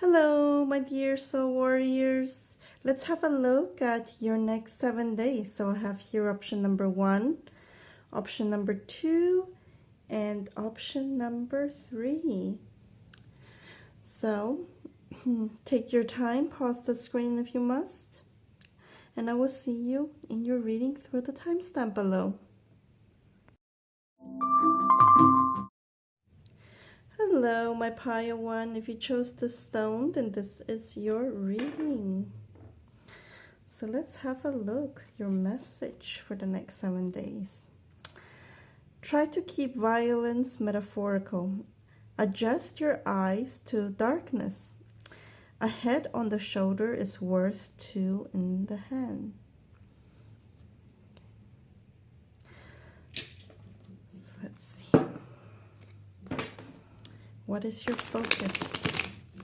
Hello, my dear soul warriors. Let's have a look at your next 7 days. So I have here option number 1, option number 2, and option number 3. So take your time, pause the screen if you must, and I will see you in your reading through the timestamp below. Hello, my Paya One. If you chose this stone, then this is your reading. So let's have a look. Your message for the next 7 days. Try to keep violence metaphorical. Adjust your eyes to darkness. A head on the shoulder is worth 2 in the hand. So let's see. What is your focus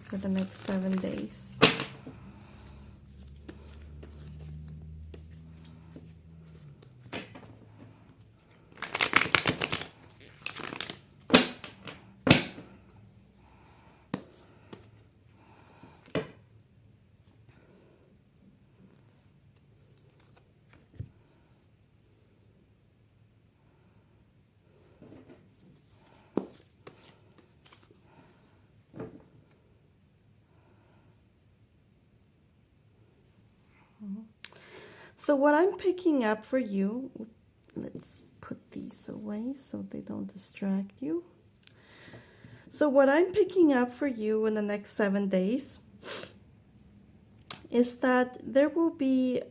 for the next 7 days? So what I'm picking up for you, let's put these away so they don't distract you. So what I'm picking up for you in the next 7 days is that there will be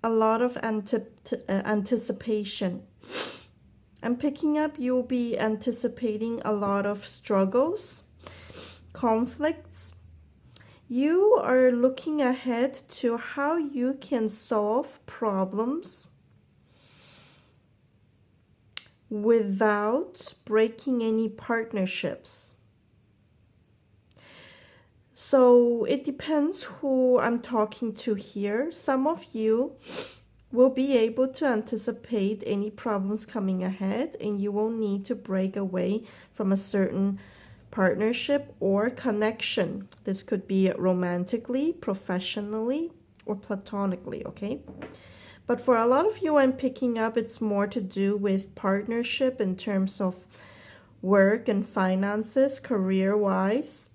a lot of anticipation. I'm picking up you'll be anticipating a lot of struggles, conflicts. You are looking ahead to how you can solve problems without breaking any partnerships. So it depends who I'm talking to here. Some of you will be able to anticipate any problems coming ahead, and you won't need to break away from a certain partnership or connection. This could be romantically, professionally, or platonically, okay? But for a lot of you, I'm picking up it's more to do with partnership in terms of work and finances, career-wise.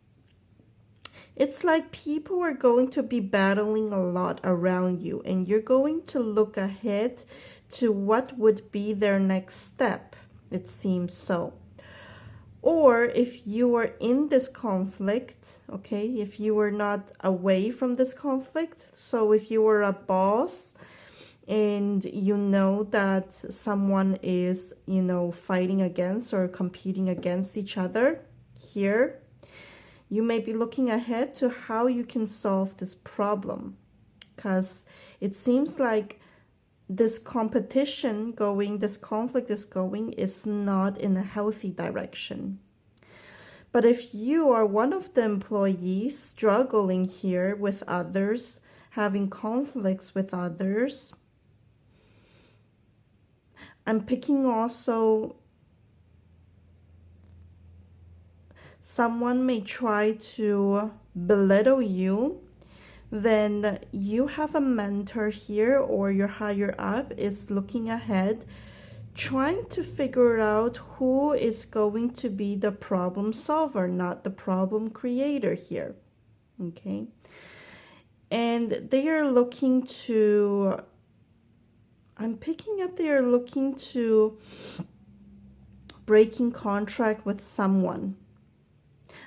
It's like people are going to be battling a lot around you, and you're going to look ahead to what would be their next step. It seems so. Or if you are in this conflict, okay, if you are not away from this conflict, so if you were a boss and you know that someone is, fighting against or competing against each other here, you may be looking ahead to how you can solve this problem, because it seems like this competition going, this conflict is not in a healthy direction. But if you are one of the employees struggling here with others, having conflicts with others, I'm picking also someone may try to belittle you. Then you have a mentor here, or your higher up is looking ahead, trying to figure out who is going to be the problem solver, not the problem creator here. Okay. And they are looking to, I'm picking up they are looking to breaking contract with someone.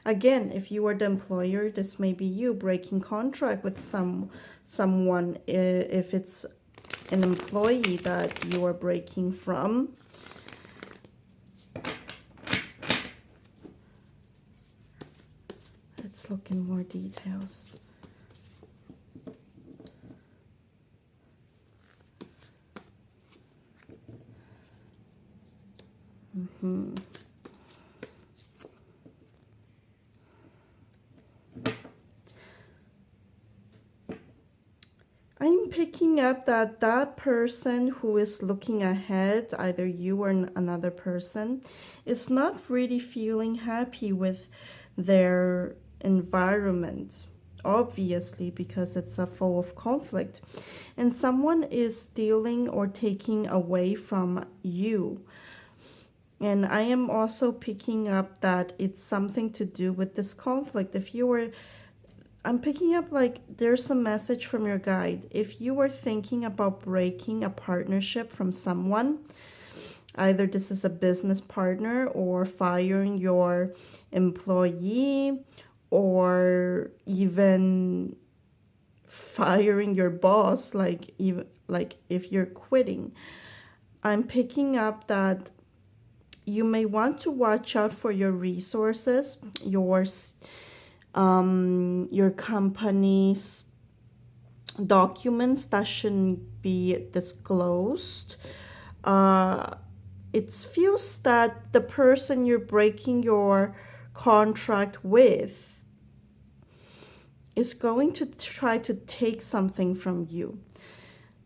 Again, if you are the employer, this may be you breaking contract with someone. If it's an employee that you are breaking from. Let's look in more details. I'm picking up that person who is looking ahead, either you or another person, is not really feeling happy with their environment, obviously, because it's a full of conflict. And someone is stealing or taking away from you. And I am also picking up that it's something to do with this conflict. I'm picking up like there's a message from your guide. If you were thinking about breaking a partnership from someone, either this is a business partner or firing your employee or even firing your boss, like if you're quitting, I'm picking up that you may want to watch out for your resources, your company's documents that shouldn't be disclosed. It feels that the person you're breaking your contract with is going to try to take something from you.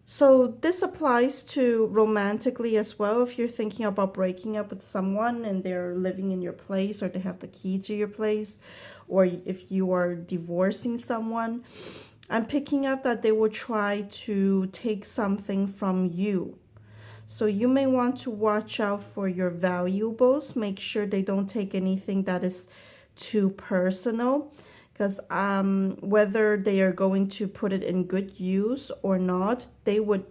So this applies to romantically as well. If you're thinking about breaking up with someone and they're living in your place or they have the key to your place, or if you are divorcing someone, I'm picking up that they will try to take something from you. So you may want to watch out for your valuables. Make sure they don't take anything that is too personal, because whether they are going to put it in good use or not, they would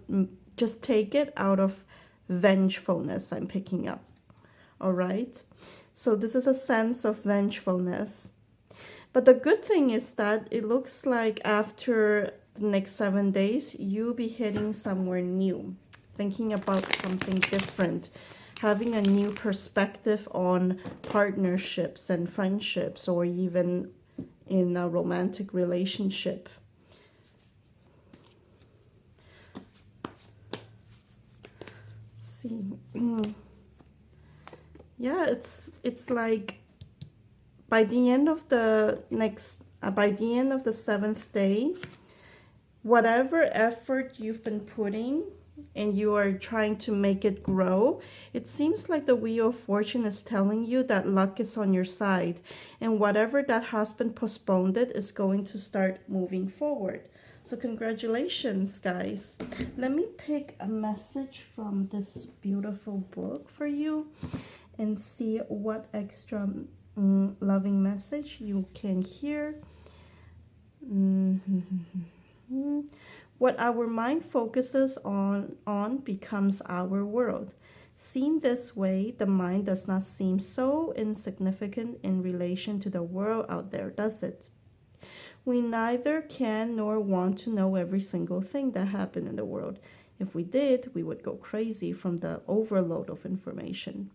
just take it out of vengefulness, I'm picking up. All right? So this is a sense of vengefulness. But the good thing is that it looks like after the next 7 days, you'll be heading somewhere new, thinking about something different, having a new perspective on partnerships and friendships, or even in a romantic relationship. Let's see. Yeah, it's like by the end of the 7th day, whatever effort you've been putting and you are trying to make it grow, it seems like the Wheel of Fortune is telling you that luck is on your side, and whatever that has been postponed is going to start moving forward. So congratulations, guys. Let me pick a message from this beautiful book for you and see what extra loving message you can hear. What our mind focuses on becomes our world. Seen this way, the mind does not seem so insignificant in relation to the world out there, does it? We neither can nor want to know every single thing that happened in the world. If we did, we would go crazy from the overload of information.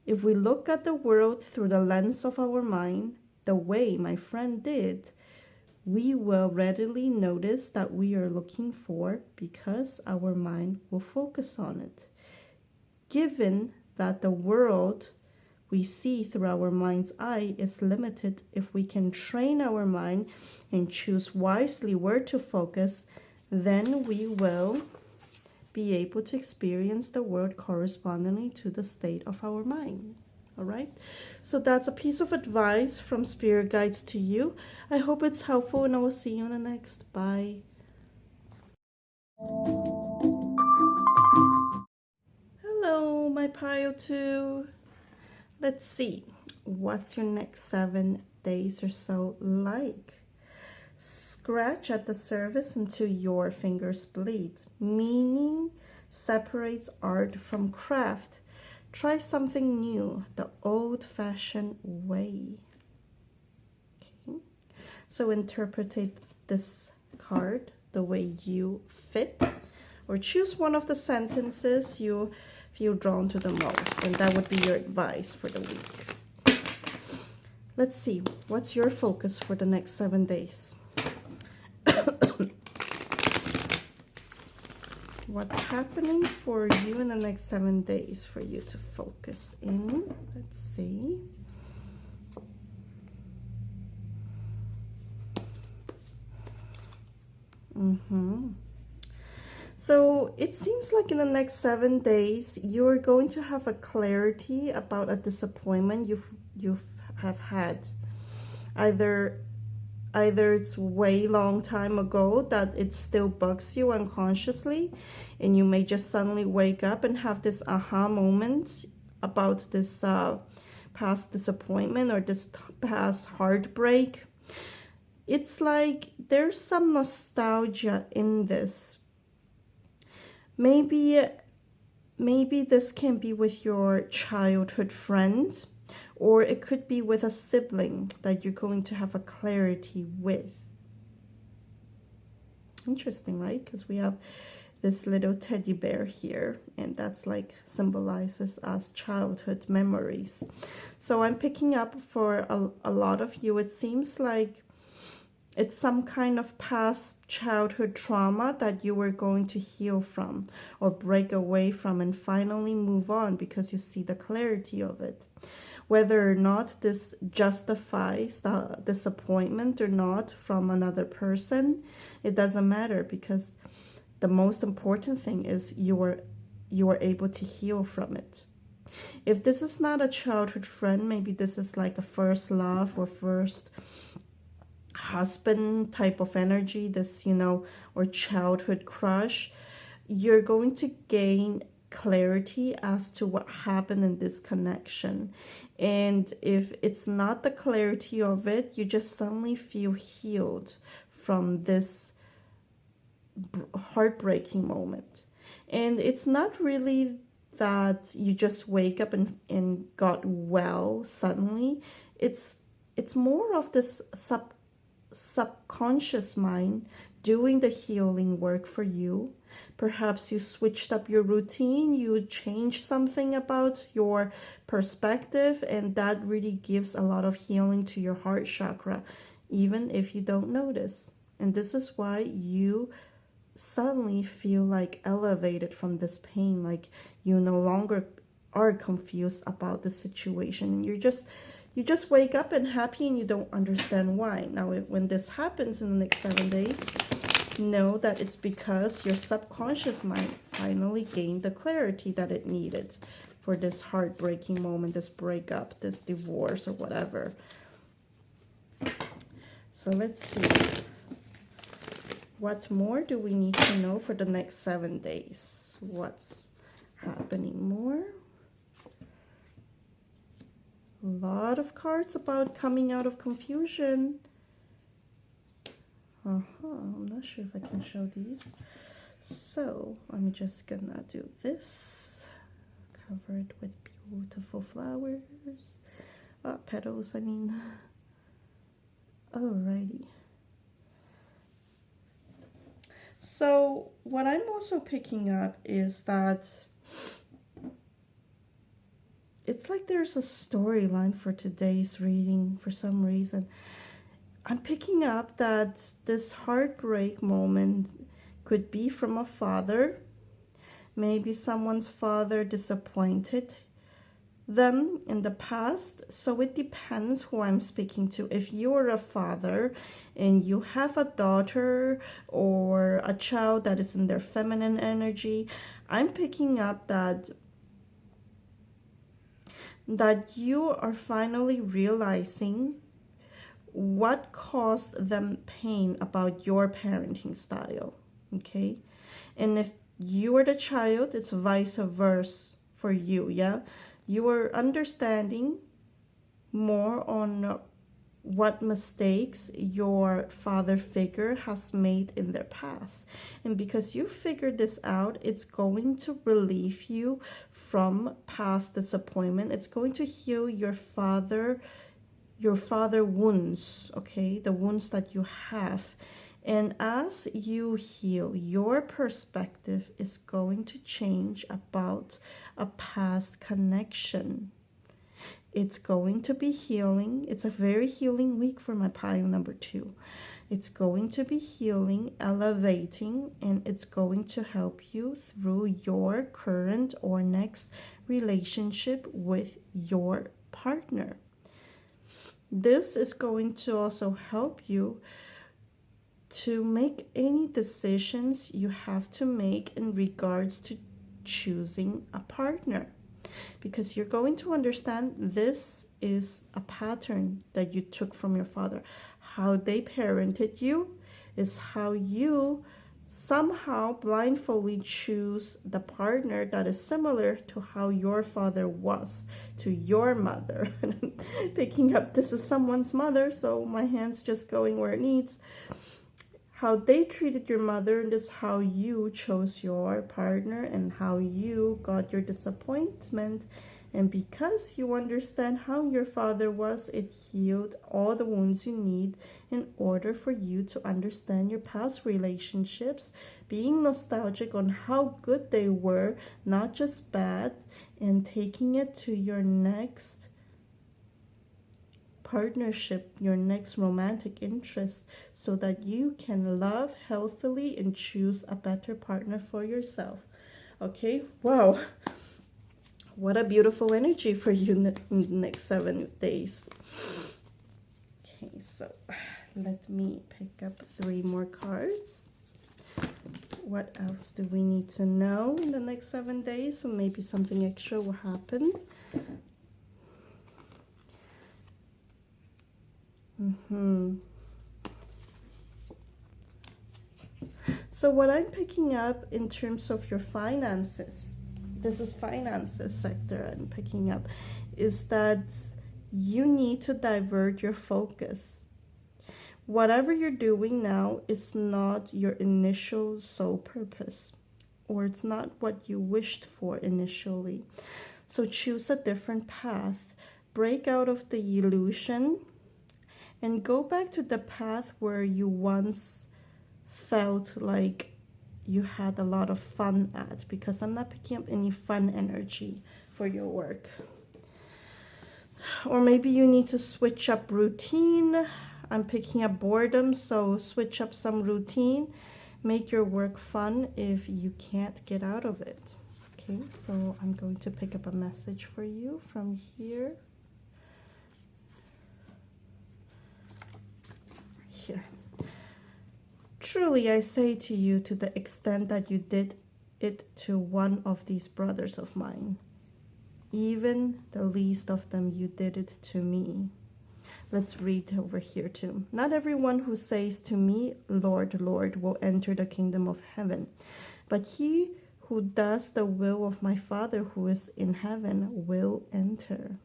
If we look at the world through the lens of our mind, the way my friend did, we will readily notice that we are looking for because our mind will focus on it. Given that the world we see through our mind's eye is limited, if we can train our mind and choose wisely where to focus, then we will be able to experience the world correspondingly to the state of our mind. All right, so that's a piece of advice from Spirit Guides to you. I hope it's helpful, and I will see you in the next. Bye. Hello, my pile 2. Let's see. What's your next 7 days or so like? Scratch at the surface until your fingers bleed. Meaning separates art from craft. Try something new, the old-fashioned way. Okay. So interpret this card the way you fit, or choose one of the sentences you feel drawn to the most, and that would be your advice for the week. Let's see, what's your focus for the next 7 days? What's happening for you in the next 7 days for you to focus in? Let's see. So it seems like in the next 7 days, you're going to have a clarity about a disappointment you've had. Either Either it's way long time ago that it still bugs you unconsciously, and you may just suddenly wake up and have this aha moment about this past disappointment or this past heartbreak. It's like there's some nostalgia in this. Maybe this can be with your childhood friend, or it could be with a sibling that you're going to have a clarity with. Interesting, right? Because we have this little teddy bear here, and that's like symbolizes us childhood memories. So I'm picking up for a lot of you, it seems like it's some kind of past childhood trauma that you were going to heal from or break away from and finally move on because you see the clarity of it. Whether or not this justifies the disappointment or not from another person, it doesn't matter, because the most important thing is you are able to heal from it. If this is not a childhood friend, maybe this is like a first love or first husband type of energy, this, or childhood crush, you're going to gain clarity as to what happened in this connection. And if it's not the clarity of it, you just suddenly feel healed from this heartbreaking moment. And it's not really that you just wake up and got well suddenly. It's more of this subconscious mind doing the healing work for you. Perhaps you switched up your routine, you changed something about your perspective, and that really gives a lot of healing to your heart chakra, even if you don't notice. And this is why you suddenly feel like elevated from this pain, like you no longer are confused about the situation, and you just wake up and happy, and you don't understand why. Now, when this happens in the next 7 days, know that it's because your subconscious mind finally gained the clarity that it needed for this heartbreaking moment, this breakup, this divorce, or whatever. So let's see. What more do we need to know for the next 7 days? What's happening more? A lot of cards about coming out of confusion. I'm not sure if I can show these. So I'm just gonna do this. Covered with beautiful flowers. Petals, I mean. Alrighty. So what I'm also picking up is that it's like there's a storyline for today's reading for some reason. I'm picking up that this heartbreak moment could be from a father. Maybe someone's father disappointed them in the past. So it depends who I'm speaking to. If you're a father and you have a daughter or a child that is in their feminine energy, I'm picking up that you are finally realizing what caused them pain about your parenting style, okay? And if you are the child, it's vice versa for you, yeah? You are understanding more on what mistakes your father figure has made in their past. And because you figured this out, it's going to relieve you from past disappointment. It's going to heal your father wounds, okay? The wounds that you have. And as you heal, your perspective is going to change about a past connection. It's going to be healing. It's a very healing week for my pile number 2. It's going to be healing, elevating, and it's going to help you through your current or next relationship with your partner. This is going to also help you to make any decisions you have to make in regards to choosing a partner. because you're going to understand this is a pattern that you took from your father. How they parented you is how you somehow blindfoldly choose the partner that is similar to how your father was to your mother. Picking up, this is someone's mother, so my hand's just going where it needs. How they treated your mother, and this is how you chose your partner and how you got your disappointment. And because you understand how your father was, it healed all the wounds you need in order for you to understand your past relationships, being nostalgic on how good they were, not just bad, and taking it to your next partnership, your next romantic interest, so that you can love healthily and choose a better partner for yourself. Okay, wow. What a beautiful energy for you in the next 7 days. Okay, so let me pick up 3 more cards. What else do we need to know in the next 7 days? So maybe something extra will happen. So what I'm picking up in terms of your finances, this is finances sector I'm picking up, is that you need to divert your focus. Whatever you're doing now is not your initial sole purpose, or it's not what you wished for initially. So choose a different path. Break out of the illusion and go back to the path where you once felt like you had a lot of fun at, because I'm not picking up any fun energy for your work. Or maybe you need to switch up routine. I'm picking up boredom, so switch up some routine. Make your work fun if you can't get out of it. Okay, so I'm going to pick up a message for you from here. Here. Truly I say to you, to the extent that you did it to one of these brothers of mine, even the least of them, you did it to me. Let's read over here too. Not everyone who says to me, Lord, Lord, will enter the kingdom of heaven, but he who does the will of my Father who is in heaven will enter.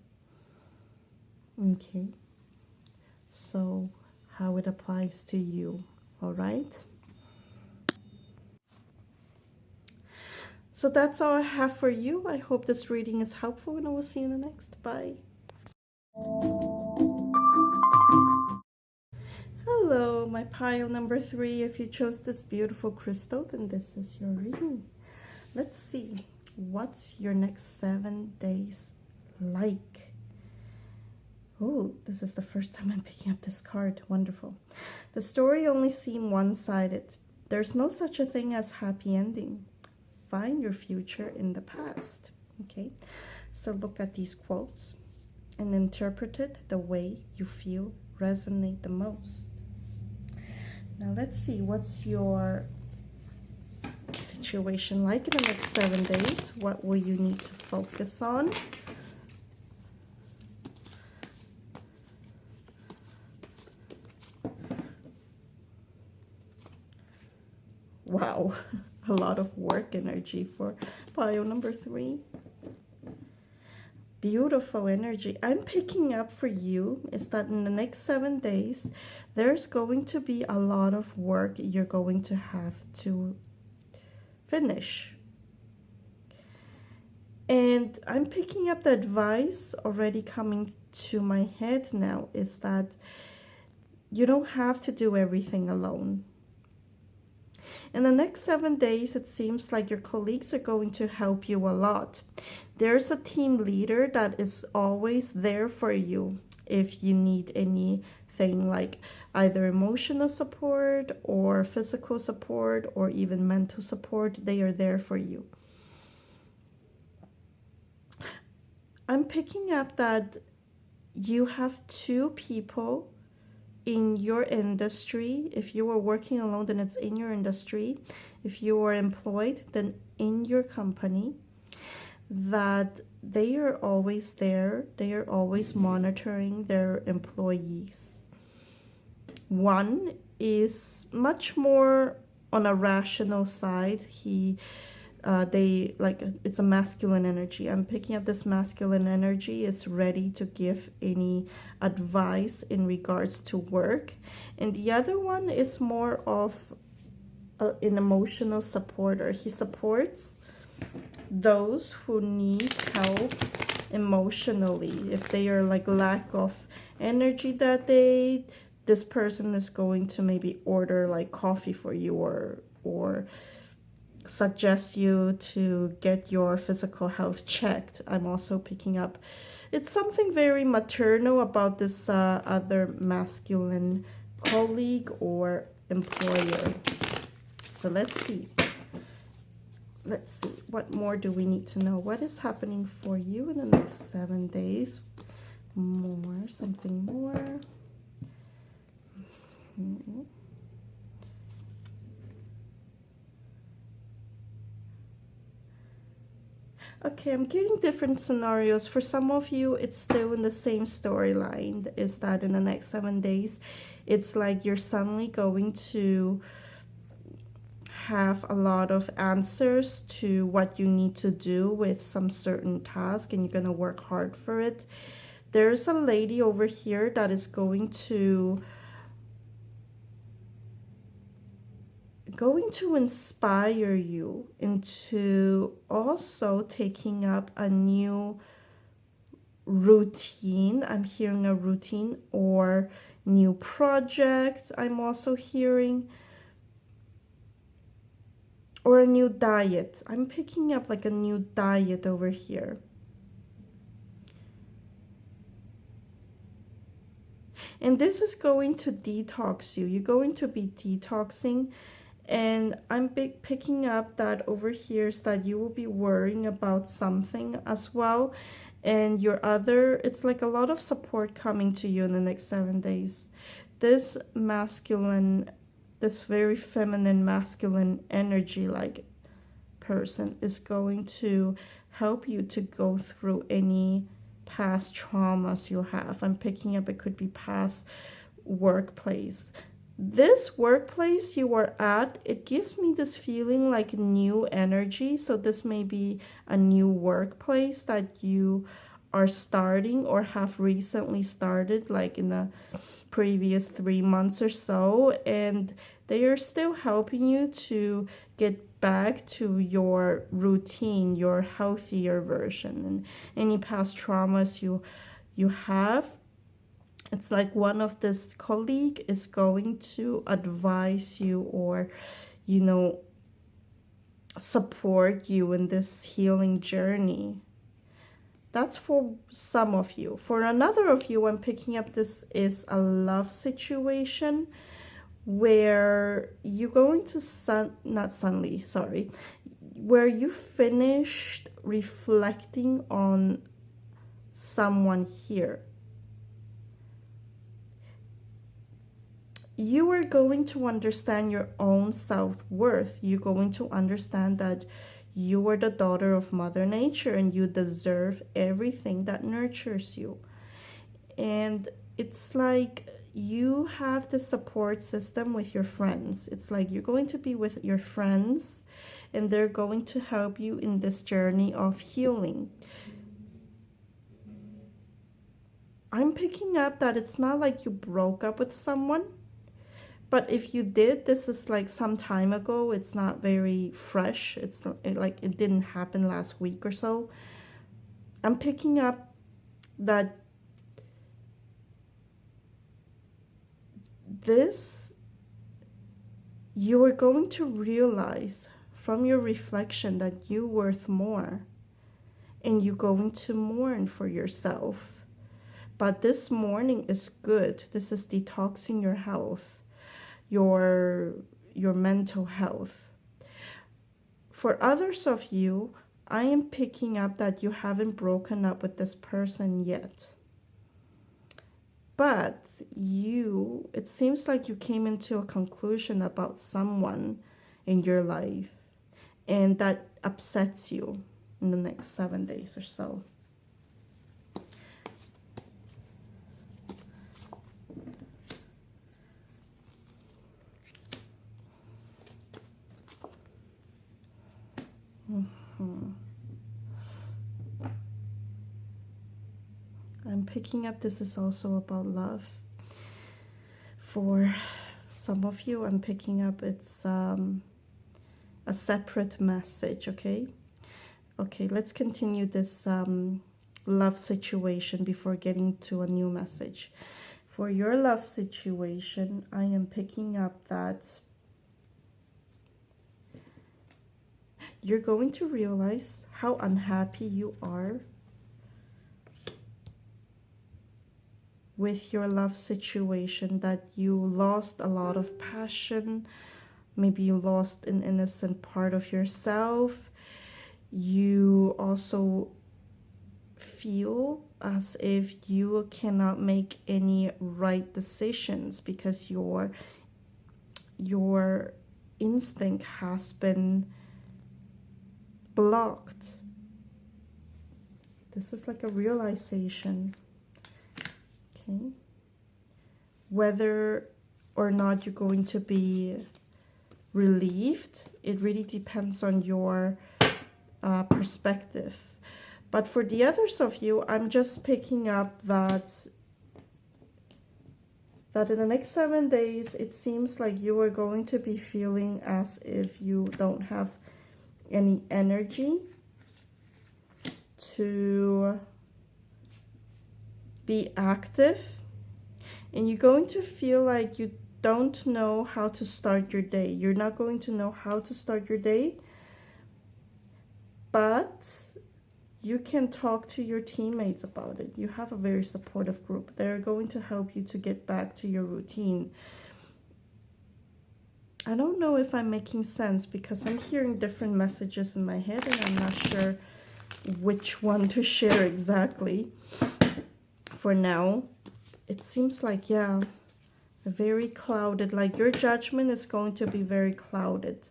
Okay, so how it applies to you, all right? So that's all I have for you. I hope this reading is helpful, and I will see you in the next. Bye. Hello, my pile number 3. If you chose this beautiful crystal, then this is your reading. Let's see, what's your next 7 days like? Oh, this is the first time I'm picking up this card. Wonderful. The story only seemed one-sided. There's no such a thing as happy ending. Find your future in the past. Okay, so look at these quotes and interpret it the way you feel resonate the most. Now let's see, what's your situation like in the next 7 days? What will you need to focus on? Wow, a lot of work energy for pile number 3. Beautiful energy. I'm picking up for you is that in the next 7 days, there's going to be a lot of work you're going to have to finish. And I'm picking up the advice already coming to my head now is that you don't have to do everything alone. In the next 7 days, it seems like your colleagues are going to help you a lot. There's a team leader that is always there for you if you need anything like either emotional support or physical support or even mental support. They are there for you. I'm picking up that you have 2 people in your industry. If you are working alone, then it's in your industry. If you are employed, then in your company, that they are always there. They are always monitoring their employees. One is much more on a rational side. They like, it's a masculine energy. I'm picking up this masculine energy is ready to give any advice in regards to work. And the other one is more of an emotional supporter. He supports those who need help emotionally. If they are like lack of energy that day, this person is going to maybe order like coffee for you, or suggest you to get your physical health checked. I'm also picking up, it's something very maternal about this other masculine colleague or employer. So let's see. What more do we need to know? What is happening for you in the next 7 days? Something more. Okay, I'm getting different scenarios. For some of you, it's still in the same storyline. Is that in the next 7 days, it's like you're suddenly going to have a lot of answers to what you need to do with some certain task, and you're going to work hard for it. There's a lady over here that is going to inspire you into also taking up a new routine. I'm hearing a routine or new project. I'm also hearing, or a new diet. I'm picking up like a new diet over here. And this is going to detox you. You're going to be detoxing. And I'm picking up that over here is that you will be worrying about something as well. And it's like a lot of support coming to you in the next 7 days. This very feminine, masculine energy like person is going to help you to go through any past traumas you have. I'm picking up, it could be past workplace. This workplace you are at, it gives me this feeling like new energy. So this may be a new workplace that you are starting or have recently started, like in the previous 3 months or so, and they are still helping you to get back to your routine, your healthier version, and any past traumas you have. It's like one of this colleague is going to advise you or, support you in this healing journey. That's for some of you. For another of you, I'm picking up this is a love situation where you're going to where you finished reflecting on someone here. You are going to understand your own self-worth. You're going to understand that you are the daughter of Mother Nature and you deserve everything that nurtures you. And it's like you have the support system with your friends. It's like you're going to be with your friends and they're going to help you in this journey of healing. I'm picking up that it's not like you broke up with someone. But if you did, this is like some time ago. It's not very fresh. It's not, like it didn't happen last week or so. I'm picking up that you are going to realize from your reflection that you're worth more. And you're going to mourn for yourself. But this mourning is good. This is detoxing your health. Your mental health. For others of you, I am picking up that you haven't broken up with this person yet. But it seems like you came into a conclusion about someone in your life, and that upsets you in the next 7 days or so. picking up this is also about love. For some of you, I'm picking up it's a separate message, okay? Okay, let's continue this love situation before getting to a new message. For your love situation, I am picking up that you're going to realize how unhappy you are with your love situation, that you lost a lot of passion. Maybe you lost an innocent part of yourself. You also feel as if you cannot make any right decisions because your instinct has been blocked. This is like a realization, okay? Whether or not you're going to be relieved, it really depends on your perspective. But for the others of you, I'm just picking up that in the next 7 days, it seems like you are going to be feeling as if you don't have any energy to be active, and you're going to feel like you don't know how to start your day. You're not going to know how to start your day, but you can talk to your teammates about it. You have a very supportive group. They're going to help you to get back to your routine. I don't know if I'm making sense because I'm hearing different messages in my head and I'm not sure which one to share exactly. For now, it seems like, yeah, very clouded. Like your judgment is going to be very clouded.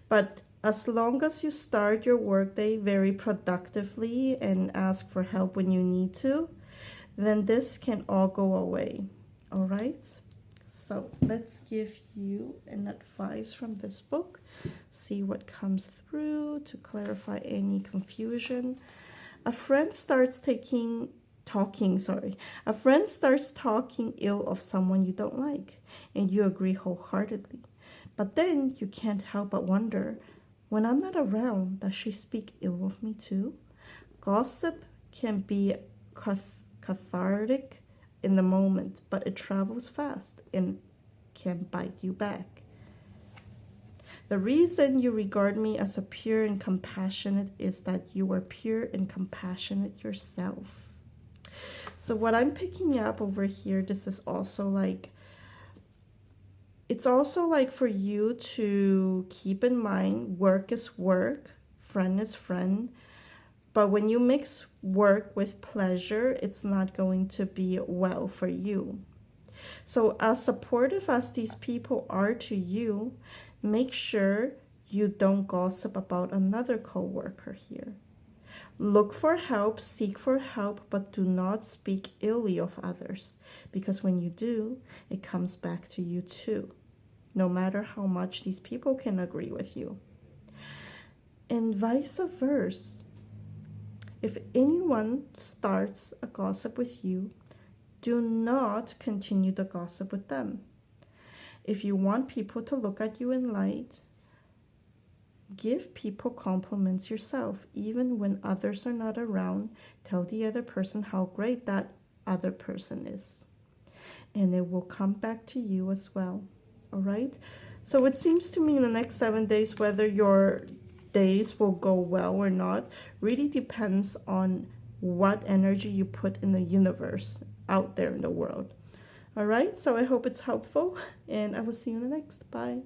But as long as you start your workday very productively and ask for help when you need to, then this can all go away. All right? So let's give you an advice from this book. See what comes through to clarify any confusion. A friend starts talking ill of someone you don't like, and you agree wholeheartedly. But then you can't help but wonder, when I'm not around, does she speak ill of me too? Gossip can be cathartic in the moment, but it travels fast and can bite you back. The reason you regard me as a pure and compassionate is that you are pure and compassionate yourself. So what I'm picking up over here, this is also like, it's also like for you to keep in mind, work is work, friend is friend. But when you mix work with pleasure, it's not going to be well for you. So as supportive as these people are to you, make sure you don't gossip about another co-worker here. Look for help, seek for help, but do not speak illy of others, because when you do, it comes back to you too, no matter how much these people can agree with you. And vice versa. If anyone starts a gossip with you, do not continue the gossip with them. If you want people to look at you in light, give people compliments yourself. Even when others are not around, tell the other person how great that other person is. And it will come back to you as well. All right? So it seems to me in the next 7 days, whether your days will go well or not really depends on what energy you put in the universe out there in the world. All right, so I hope it's helpful, and I will see you in the next. Bye.